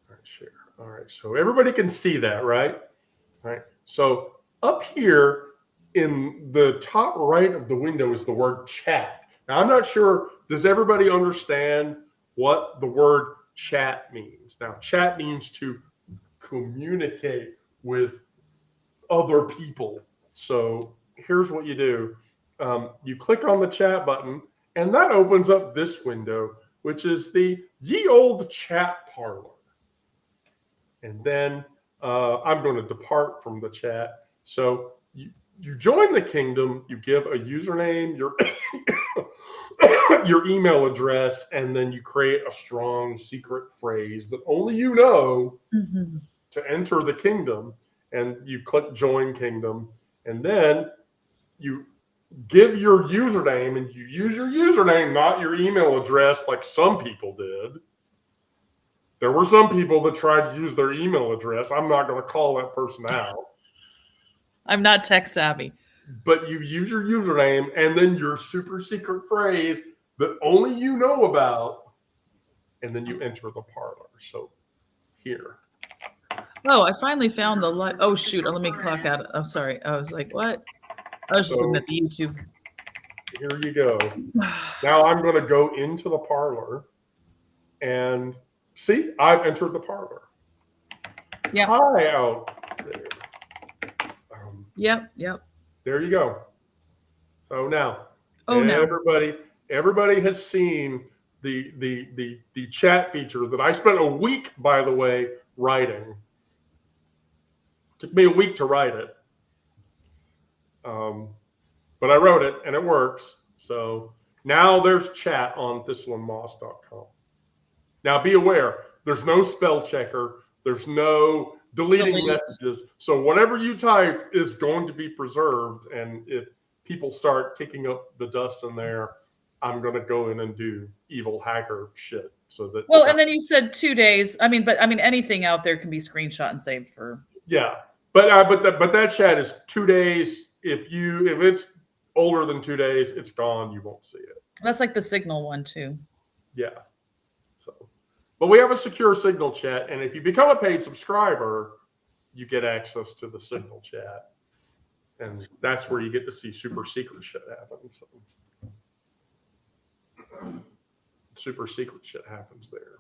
right, share. All right, so everybody can see that, right? All right. So up here in the top right of the window is the word chat. Now, I'm not sure, does everybody understand what the word chat means? Now, chat means to communicate with other people. So here's what you do. You click on the chat button, and that opens up this window, which is the ye old chat parlor. And then I'm going to depart from the chat. So you join the kingdom, you give a username, your your email address, and then you create a strong secret phrase that only you know to enter the kingdom, and you click join kingdom, and then you give your username, and you use your username, not your email address like some people did. There were some people that tried to use their email address. I'm not going to call that person out. I'm not tech savvy. But you use your username and then your super secret phrase that only you know about, and then you enter the parlor. So here. Oh, I finally found the live. Oh, shoot. Let me clock out. I'm sorry. I was like, what? I was just looking at the YouTube. Here you go. Now I'm going to go into the parlor and see, I've entered the parlor. Yeah. Hi out there. Yep. There you go. So now, no. everybody has seen the chat feature that I spent a week, by the way, writing. Took me a week to write it, but I wrote it and it works. So now there's chat on thistlingmoss.com. Now be aware, there's no spell checker. There's no deleting messages. So whatever you type is going to be preserved. And if people start kicking up the dust in there, I'm going to go in and do evil hacker shit. So that and then you said 2 days. I mean, anything out there can be screenshot and saved for. Yeah, but that chat is 2 days. If it's older than 2 days, it's gone. You won't see it. That's like the Signal one too. Yeah. So, but we have a secure Signal chat, and if you become a paid subscriber, you get access to the Signal chat, and that's where you get to see super secret shit happen. So, super secret shit happens there.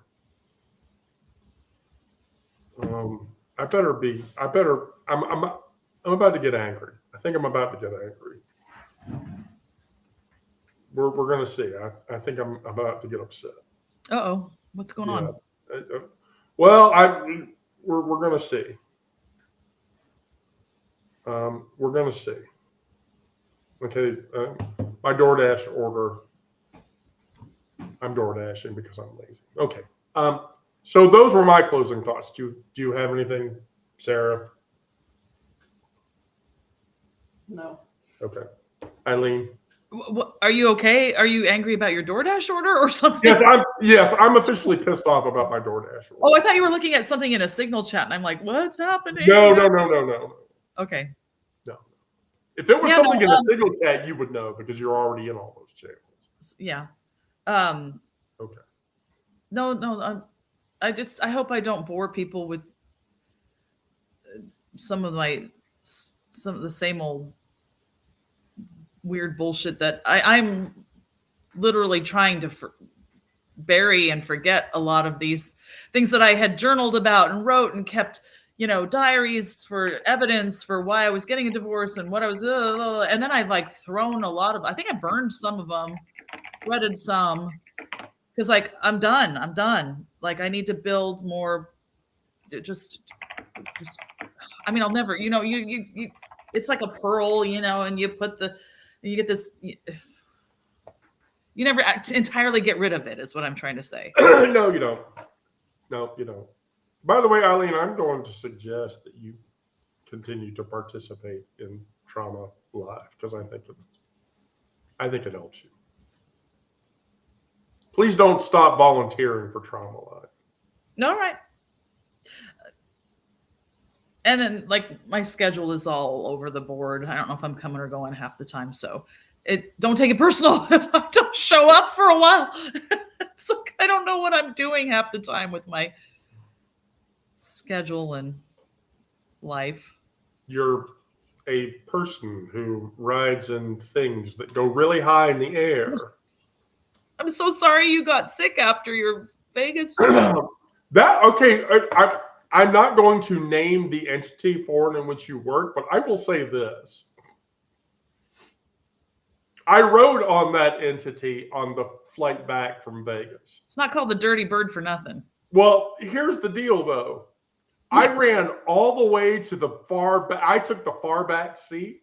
I'm about to get angry. I think I'm about to get angry. We're gonna see. I think I'm about to get upset. Uh-oh. What's going on? Well, we're gonna see. We're gonna see. Okay, my DoorDash order. I'm DoorDashing because I'm lazy. Okay. So those were my closing thoughts. Do you have anything, Sarah? No. Okay. Eileen? Are you okay? Are you angry about your DoorDash order or something? Yes, I'm officially pissed off about my DoorDash order. Oh, I thought you were looking at something in a Signal chat, and I'm like, what's happening? No. Okay. No. If it was something in a Signal chat, you would know because you're already in all those channels. Yeah. Okay. No. I hope I don't bore people with some of the same old weird bullshit that I'm literally trying to bury and forget a lot of these things that I had journaled about and wrote and kept, diaries for evidence for why I was getting a divorce and what I was, and then I've thrown a lot of, I think I burned some of them, shredded some, because I'm done. I need to build more, just I'll never, you it's like a pearl, and you get this, you never entirely get rid of it, is what I'm trying to say. No, you don't. No, you don't. By the way, Eileen, I'm going to suggest that you continue to participate in Trauma Live because I think it helps you. Please don't stop volunteering for Trauma Live. All right. And then my schedule is all over the board. I don't know if I'm coming or going half the time. So don't take it personal if I don't show up for a while. It's I don't know what I'm doing half the time with my schedule and life. You're a person who rides in things that go really high in the air. I'm so sorry you got sick after your Vegas trip. I'm not going to name the entity for and in which you work, but I will say this. I rode on that entity on the flight back from Vegas. It's not called the Dirty Bird for nothing. Well, here's the deal, though. I ran all the way to the far back. I took the far back seat.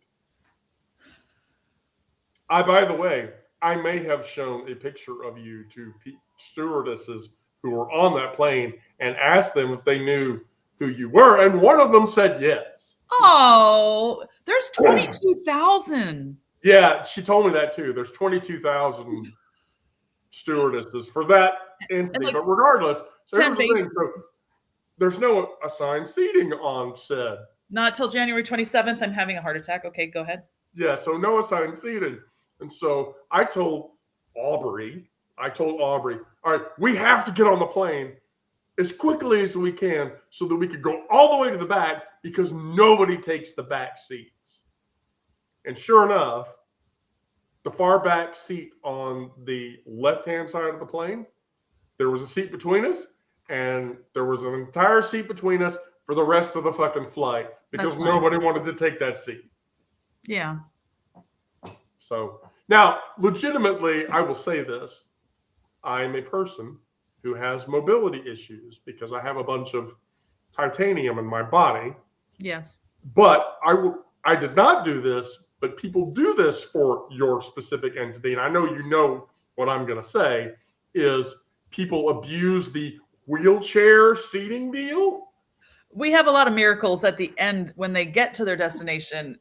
By the way, I may have shown a picture of you to stewardesses who were on that plane and asked them if they knew who you were, and one of them said yes. Oh, there's 22,000. Yeah, she told me that too. There's 22,000 stewardesses for that entity, like but regardless, so 10 here's the thing. bases. So there's no assigned seating on said. Not till January 27th. I'm having a heart attack. Okay, go ahead. Yeah, so no assigned seating. And so I told Aubrey, all right, we have to get on the plane as quickly as we can so that we could go all the way to the back because nobody takes the back seats. And sure enough, the far back seat on the left-hand side of the plane, there was a seat between us, and there was an entire seat between us for the rest of the fucking flight because That's nice. nobody wanted to take that seat. Yeah. So now, legitimately, I will say this. I'm a person who has mobility issues because I have a bunch of titanium in my body. Yes. But I did not do this, but people do this for your specific entity. And I know you know what I'm going to say is people abuse the wheelchair seating deal. We have a lot of miracles at the end when they get to their destination.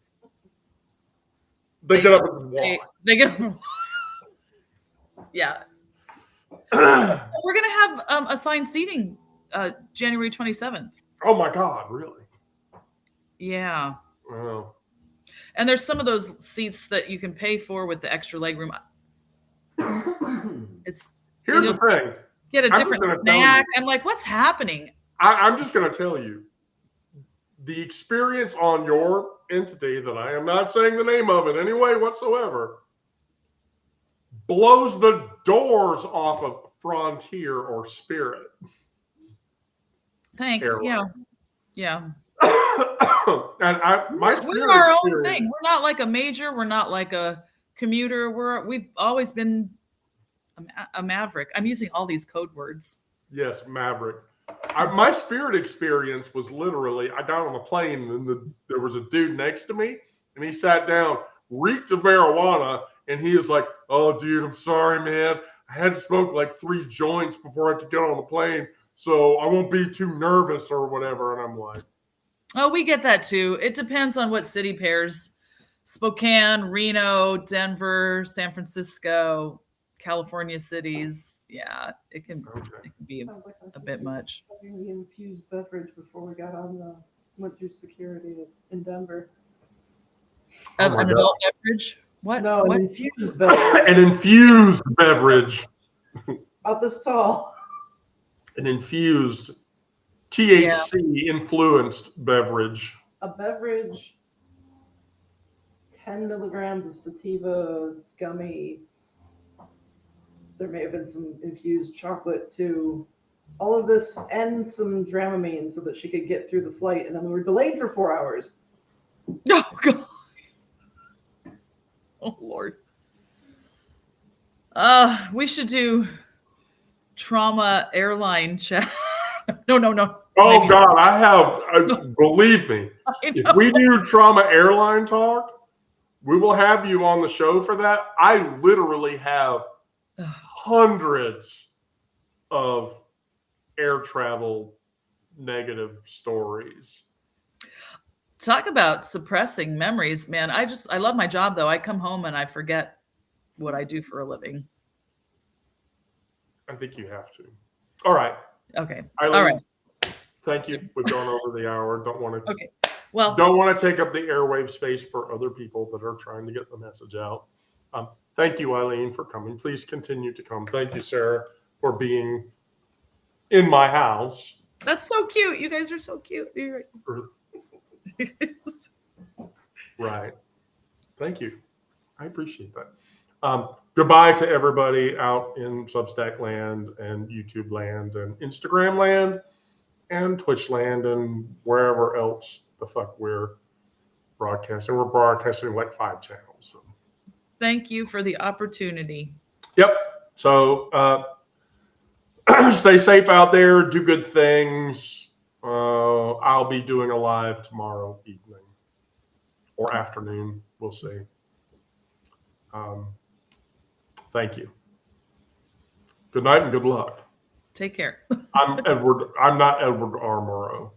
They get up and walk. They get up and walk. Yeah. We're going to have assigned seating January 27th. Oh my God, really? Yeah. Wow. And there's some of those seats that you can pay for with the extra leg room. Here's the thing. Get a different snack. I'm like, what's happening? I'm just going to tell you. The experience on your entity that I am not saying the name of in any way whatsoever blows the doors off of Frontier or Spirit. Thanks. Airline. Yeah. And we're our own thing. We're not like a major. We're not like a commuter. We've always been a maverick. I'm using all these code words. Yes, maverick. My Spirit experience was literally, I got on the plane and there was a dude next to me and he sat down, reeked of marijuana, and he was like, oh, dude, I'm sorry, man. I had to smoke like 3 joints before I could get on the plane, so I won't be too nervous or whatever. And I'm like, oh, we get that too. It depends on what city pairs. Spokane, Reno, Denver, San Francisco, California cities. Yeah, it can be a bit much. Having the infused beverage before we went through security in Denver. An adult beverage? What? No, what? an infused beverage. An infused beverage. About this tall. An infused THC influenced beverage. A beverage, 10 milligrams of sativa gummy. There may have been some infused chocolate too. All of this and some Dramamine so that she could get through the flight. And then we were delayed for 4 hours. Oh, God. Oh, Lord. We should do trauma airline chat. No. Oh, maybe. God, I have, believe me, if we do trauma airline talk, we will have you on the show for that. I literally have hundreds of air travel negative stories. Talk about suppressing memories, man. I love my job though. I come home and I forget what I do for a living. I think you have to. All right. Okay. Eileen, all right. Thank you. We've gone over the hour. Don't want to. Okay. Well, don't want to take up the airwave space for other people that are trying to get the message out. Thank you, Eileen, for coming. Please continue to come. Thank you, Sarah, for being in my house. That's so cute. You guys are so cute. Right. Thank you. I appreciate that. Goodbye to everybody out in Substack land and YouTube land and Instagram land and Twitch land and wherever else the fuck we're broadcasting. We're broadcasting like 5 channels. So. Thank you for the opportunity. Yep. So stay safe out there. Do good things. I'll be doing a live tomorrow evening or afternoon. We'll see. Thank you. Good night and good luck. Take care. I'm not Edward R. Murrow.